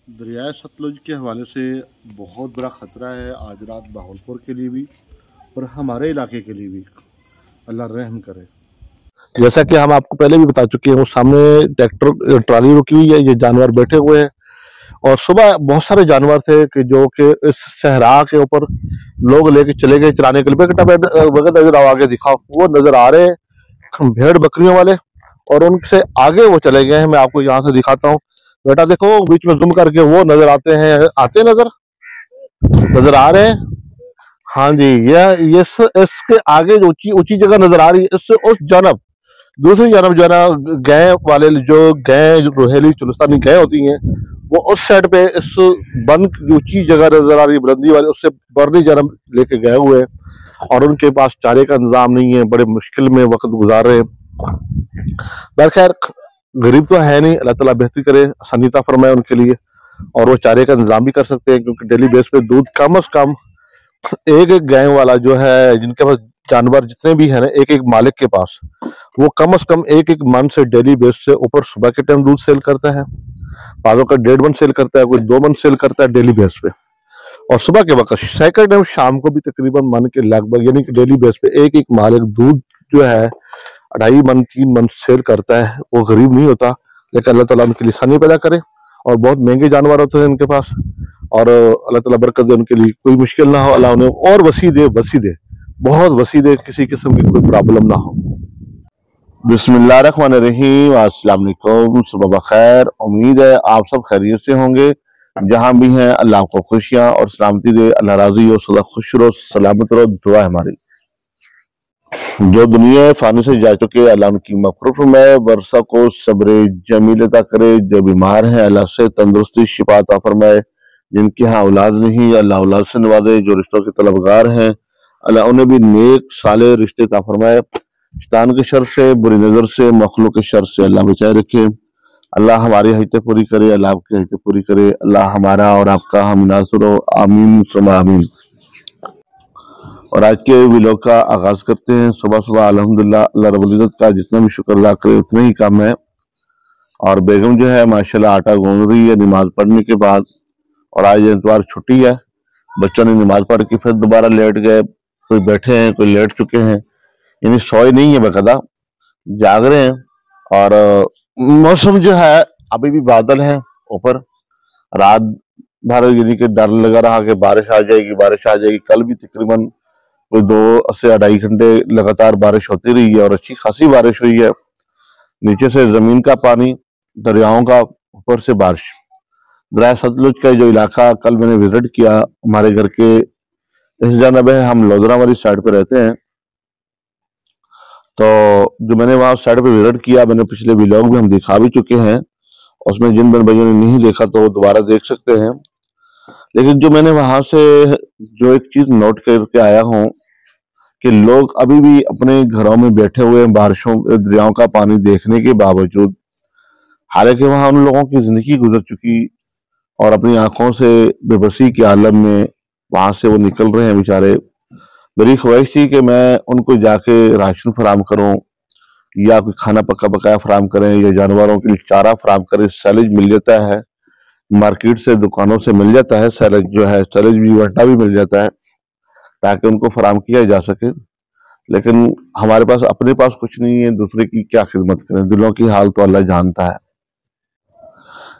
दरियाए सतलुज के हवाले से बहुत बड़ा ख़तरा है आज रात बहावलपुर के लिए भी और हमारे इलाके के लिए भी। अल्लाह रहम करे। जैसा कि हम आपको पहले भी बता चुके हैं, वो सामने ट्रैक्टर ट्राली रुकी हुई है, ये जानवर बैठे हुए हैं और सुबह बहुत सारे जानवर थे कि जो कि इस सहरा के ऊपर लोग लेके चले गए चराने के लिए। बेटा वगैरह नजर आओ, आगे दिखाओ, वो नजर आ रहे हैं भेड़ बकरियों वाले और उनसे आगे वो चले गए हैं। मैं आपको यहाँ से दिखाता हूँ, बेटा देखो बीच में जूम करके वो नजर आते हैं, आते नजर नजर आ रहे हैं। हाँ जी, ये इसके आगे जो ऊंची ऊंची जगह नजर आ रही है, इससे उस जानब दूसरी जानब जो है ना गाय वाले, जो गाय रोहेली चुलस्तानी गाय होती हैं, वो उस साइड पे इस बन की ऊंची जगह नजर आ रही है बुलंदी वाली, उससे बरनी जानब लेके गए हुए हैं और उनके पास चारे का इंतजाम नहीं है, बड़े मुश्किल में वक्त गुजार रहे हैं। बहरखैर गरीब तो है नहीं, अल्लाह ताला बेहतरी करे, आसानीता फरमाए उनके लिए, और वो चारे का इंतजाम भी कर सकते हैं क्योंकि डेली बेस पे दूध कम अज कम एक एक गाय वाला जो है, जिनके पास जानवर जितने भी है ना, एक एक मालिक के पास, वो कम से कम एक एक मन से डेली बेस से ऊपर सुबह के टाइम दूध सेल करता है, बाजों का 1.5 मन सेल करता है, कोई 2 मन सेल करता है डेली बेस पे। और सुबह के वक्त सेकंड टाइम शाम को भी तकरीबन मन के लगभग, यानी कि डेली बेस पे एक एक मालिक दूध जो है 2.5 मन 3 मन सेल करता है। वो गरीब नहीं होता, लेकिन अल्लाह ताला उनके लिए आसानी पैदा करे। और बहुत महंगे जानवर होते हैं उनके पास, और अल्लाह ताला बरकत दे, उनके लिए कोई मुश्किल ना हो, अल्लाह उन्हें और वसी दे, बहुत वसी दे, किसी किस्म की कोई प्रॉब्लम ना हो। बिस्मिल्लाहिर्रहमानिर्रहीम, अस्सलाम वालेकुम, सुबह बखैर। उम्मीद है आप सब खैरियत से होंगे, जहां भी हैं अल्लाह आपको खुशियां और सलामती दे, अल्लाह राजी हो, सदा खुश रहो, सलामत रहो, दुआ है हमारी। जो दुनिया फानी से जा चुके, अल्लाह उनकी मग़फ़िरत में वर्षा को सब्र जमील अता करे। जो बीमार हैं अल्लाह से तंदुरुस्ती शिफा अता फरमाए। जिनके यहाँ औलाद नहीं, अल्लाह औलाद से नवाजे। जो रिश्तों के तलबगार हैं, अल्लाह उन्हें भी नेक साले रिश्ते अता फरमाए। शैतान के शर से, बुरी नजर से, मखलूक के शर से अल्लाह बचाए रखे। अल्लाह हमारी हजतें पूरी करे, अल्लाह आपकी हजतें पूरी करे। अल्लाह हमारा और आपका हम नासुर हो, आमीन सुम्मा आमीन। और आज के व्लॉग का आगाज करते हैं। सुबह सुबह अल्हम्दुलिल्लाह, अल्लाह रब्बुल इज्जत का जितना भी शुक्र अदा करे उतना ही कम है। और बेगम जो है माशाल्लाह आटा गूंद रही है नमाज पढ़ने के बाद, और आज इतवार छुट्टी है। बच्चों ने नमाज पढ़ के फिर दोबारा लेट गए, कोई बैठे हैं, कोई लेट चुके हैं, यानी सोए नहीं है, बकायदा जाग रहे हैं। और मौसम जो है अभी भी बादल है ऊपर, रात भर यानी कि डर लगा रहा कि बारिश आ जाएगी, बारिश आ जाएगी। कल भी तकरीबन कोई 2 से 2.5 घंटे लगातार बारिश होती रही है और अच्छी खासी बारिश हुई है। नीचे से जमीन का पानी, दरियाओं का, ऊपर से बारिश। दरिया सतलुज का जो इलाका कल मैंने विजिट किया, हमारे घर के इस जानब है, हम लोधरा वाली साइड पे रहते हैं, तो जो मैंने वहां साइड पे विजिट किया, मैंने पिछले व्लॉग में हम दिखा भी चुके हैं, उसमें जिन बन भाइयों ने नहीं देखा तो वो दोबारा देख सकते हैं। लेकिन जो मैंने वहां से जो एक चीज नोट करके आया हूँ कि लोग अभी भी अपने घरों में बैठे हुए हैं बारिशों, दरियाओं का पानी देखने के बावजूद। हालांकि वहां उन लोगों की जिंदगी गुजर चुकी और अपनी आंखों से बेबसी के आलम में वहां से वो निकल रहे हैं बेचारे। मेरी ख्वाहिश थी कि मैं उनको जाके राशन फराम करूं, या कोई खाना पका पकाया फराम करें, या जानवरों के लिए चारा फराम करें। सैलेज मिल जाता है मार्केट से, दुकानों से मिल जाता है सैलेज, जो है सैलेज भी वंटा भी मिल जाता है, ताकि उनको फराम किया जा सके। लेकिन हमारे पास अपने पास कुछ नहीं है, दूसरे की क्या खिदमत करें। दिलों की हाल तो अल्लाह जानता है।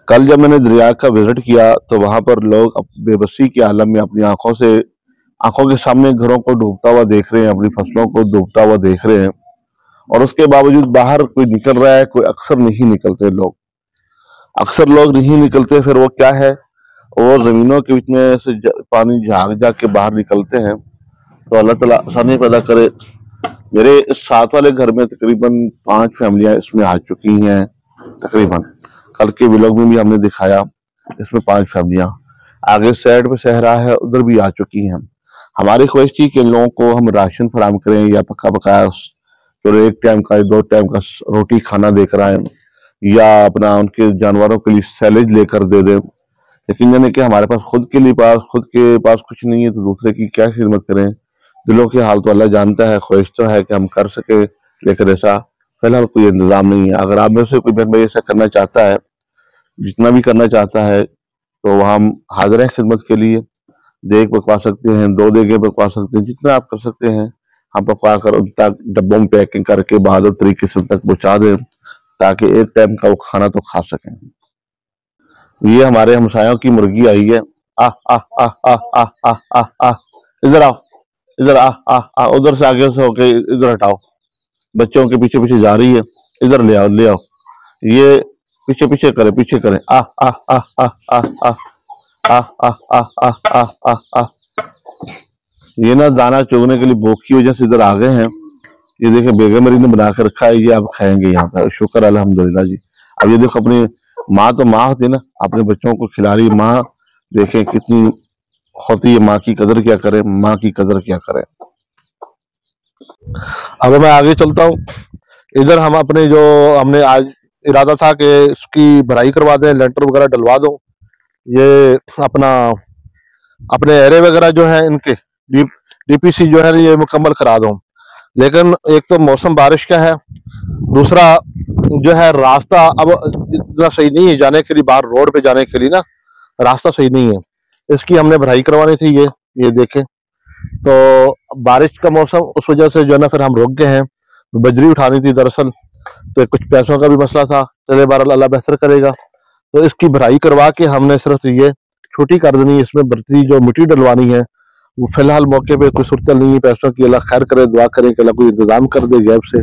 कल जब मैंने दरिया का विजिट किया तो वहां पर लोग बेबसी के आलम में अपनी आंखों के सामने घरों को डूबता हुआ देख रहे हैं, अपनी फसलों को डूबता हुआ देख रहे हैं, और उसके बावजूद बाहर कोई निकल रहा है, कोई अक्सर नहीं निकलते लोग। अक्सर लोग नहीं निकलते, फिर वो क्या है, वो जमीनों के बीच में से पानी झाग झाग के बाहर निकलते हैं। तो अल्लाह ताला आसानी पैदा करे। मेरे इस साथ वाले घर में तकरीबन 5 फैमिलियां इसमें आ चुकी हैं। तकरीबन कल के व्लॉग में भी हमने दिखाया, इसमें 5 फैमिलियां। आगे साइड पे सहरा है, उधर भी आ चुकी हैं। हमारी ख्वाहिश थी कि लोगों को हम राशन फराम करें, या पका पकाया तो 1 टाइम का 2 टाइम का रोटी खाना देकर आए, या अपना उनके जानवरों के लिए सैलेज लेकर दे दें। लेकिन यानी कि हमारे पास खुद के पास कुछ नहीं है, तो दूसरे की क्या खिदमत करें। दिलों के हाल तो अल्लाह जानता है। ख्वाहिश तो है कि हम कर सके, लेकिन ऐसा फिलहाल कोई इंतजाम नहीं है। अगर आप में से कोई बहन भाई ऐसा करना चाहता है, जितना भी करना चाहता है, तो हम हाजिर हैं खिदमत के लिए। देग पकवा सकते हैं, 2 देगें पकवा सकते हैं, जितना आप कर सकते हैं हम पकवा कर उन तक डब्बों में पैकिंग करके बहादुर तरीके से उन तक पहुंचा दें, ताकि एक टाइम का वो खाना तो खा सकें। ये हमारे हमसायों की मुर्गी आई है। आ आ आ आ आ आ आ आ इधर आओ, इधर आ आ आ उधर से आगे से होके इधर हटाओ। बच्चों के पीछे पीछे जा रही है, इधर ले आओ, ले आओ। ये पीछे पीछे करे, पीछे करे। आ आ आ आ आ आ आ आ आ आ आ आ आ ये ना दाना चुगने के लिए भूख की वजह से इधर आ गए हैं। ये देखे बेगम मेरी ने बना कर रखा है, ये आप खाएंगे यहाँ पे। शुक्र अल्हम्दुलिल्लाह जी। अब ये देखो, अपनी माँ तो माँ होती है ना, अपने बच्चों को खिला रही माँ। देखें कितनी होती है माँ की कदर क्या करे, माँ की कदर क्या करे। अब मैं आगे चलता हूँ। इधर हम अपने जो हमने आज इरादा था कि इसकी भराई करवा दें, लेंटर वगैरह डलवा दो। ये अपना अपने एरे वगैरह जो है इनके डीपीसी जो है ये मुकम्मल करा दो। लेकिन एक तो मौसम बारिश का है, दूसरा जो है रास्ता अब इतना सही नहीं है जाने के लिए, बाहर रोड पे जाने के लिए ना रास्ता सही नहीं है। इसकी हमने भराई करवानी थी। ये देखें, तो बारिश का मौसम उस वजह से जो है ना फिर हम रुक गए हैं। बजरी उठानी थी दरअसल, तो कुछ पैसों का भी मसला था। चले बहरहाल अल्लाह बेहतर करेगा। तो इसकी भराई करवा के हमने सिर्फ ये छोटी कर देनी है। इसमें बर्ती जो मिट्टी डलवानी है वो फिलहाल मौके पे कोई सूरत नहीं है। पैसों की अल्लाह खैर करे, दुआ करें कि अल्लाह कोई इंतजाम कर दे गैब से,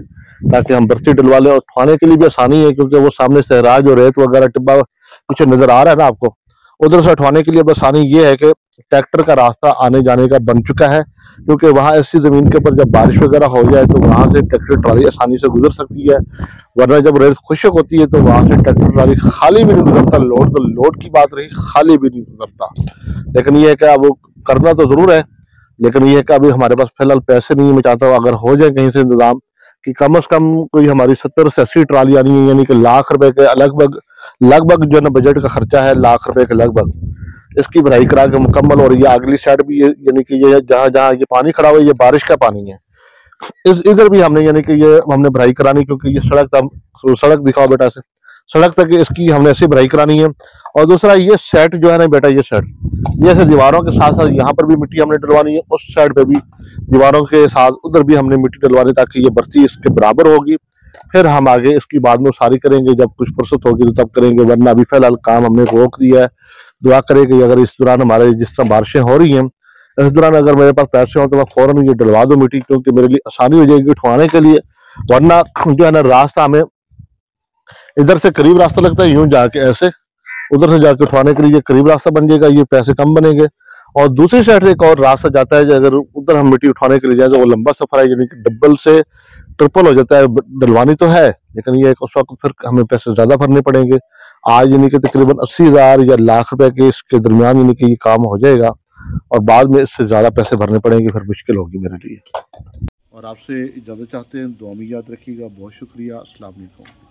ताकि हम बर्ती डलवा लें। और उठाने के लिए भी आसानी है, क्योंकि वो सामने सहरा जो रेत वगैरह टिब्बा पीछे नजर आ रहा है ना आपको, उधर से उठाने के लिए बस आसानी ये है कि ट्रैक्टर का रास्ता आने जाने का बन चुका है। क्योंकि वहां ऐसी जमीन के ऊपर जब बारिश वगैरह हो जाए तो वहां से ट्रैक्टर ट्राली आसानी से गुजर सकती है। वरना जब रेत खुशक होती है तो वहां से ट्रैक्टर ट्राली खाली भी नहीं गुजरता। लोड तो लोड की बात रही, खाली भी नहीं गुजरता। लेकिन ये है कि अब वो करना तो जरूर है, लेकिन ये है कि अभी हमारे पास फिलहाल पैसे नहीं है। मैं चाहता हूँ अगर हो जाए कहीं से इंतजाम कि कम से कम कोई हमारी 70 से 80 ट्राली आनी है, यानी कि लाख रुपए के लगभग लगभग जो है ना बजट का खर्चा है, लाख रुपए के लगभग। इसकी भराई करा के मुकम्मल। और ये अगली साइड भी यानी कि ये जहाँ जहाँ ये पानी खड़ा हुआ है ये बारिश का पानी है। इधर भी हमने यानी कि ये हमने भराई करानी, क्योंकि ये सड़क दिखाओ बेटा से, सड़क तक इसकी हमने ऐसी भराई करानी है। और दूसरा ये सेट जो है ना बेटा, ये सेट ये ऐसे दीवारों के साथ साथ यहाँ पर भी मिट्टी हमने डलवानी है, उस साइड पे भी दीवारों के साथ उधर भी हमने मिट्टी डलवानी, ताकि ये बर्ती इसके बराबर होगी। फिर हम आगे इसकी बाद में सारी करेंगे, जब कुछ फुर्सत होगी तो तब करेंगे, वरना अभी फिलहाल काम हमने रोक दिया है। दुआ करेंगे अगर इस दौरान हमारे जिस तरह बारिशें हो रही हैं, इस दौरान अगर मेरे पास पैसे हो तो मैं फौरन ये डलवा दूं मिट्टी, क्योंकि मेरे लिए आसानी हो जाएगी उठवाने के लिए। वरना जो है ना रास्ता हमें इधर से करीब रास्ता लगता है, यूं जाके ऐसे उधर से जाके उठवाने के लिए करीब रास्ता बन जाएगा, ये पैसे कम बनेंगे। और दूसरी साइड से एक और रास्ता जाता है, अगर उधर हम मिट्टी उठाने के लिए जाए तो वो लंबा सफर है, यानी कि डबल से ट्रिपल हो जाता है। डलवानी तो है, लेकिन ये उस वक्त फिर हमें पैसे ज्यादा भरने पड़ेंगे। आज यानी कि तकरीबन 80,000 या लाख रुपए के इसके दरमियान यानी कि ये काम हो जाएगा, और बाद में इससे ज्यादा पैसे भरने पड़ेंगे, फिर मुश्किल होगी मेरे लिए। और आपसे इजाजत चाहते हैं, दुआ में याद रखिएगा। बहुत शुक्रिया। अस्सलाम वालेकुम।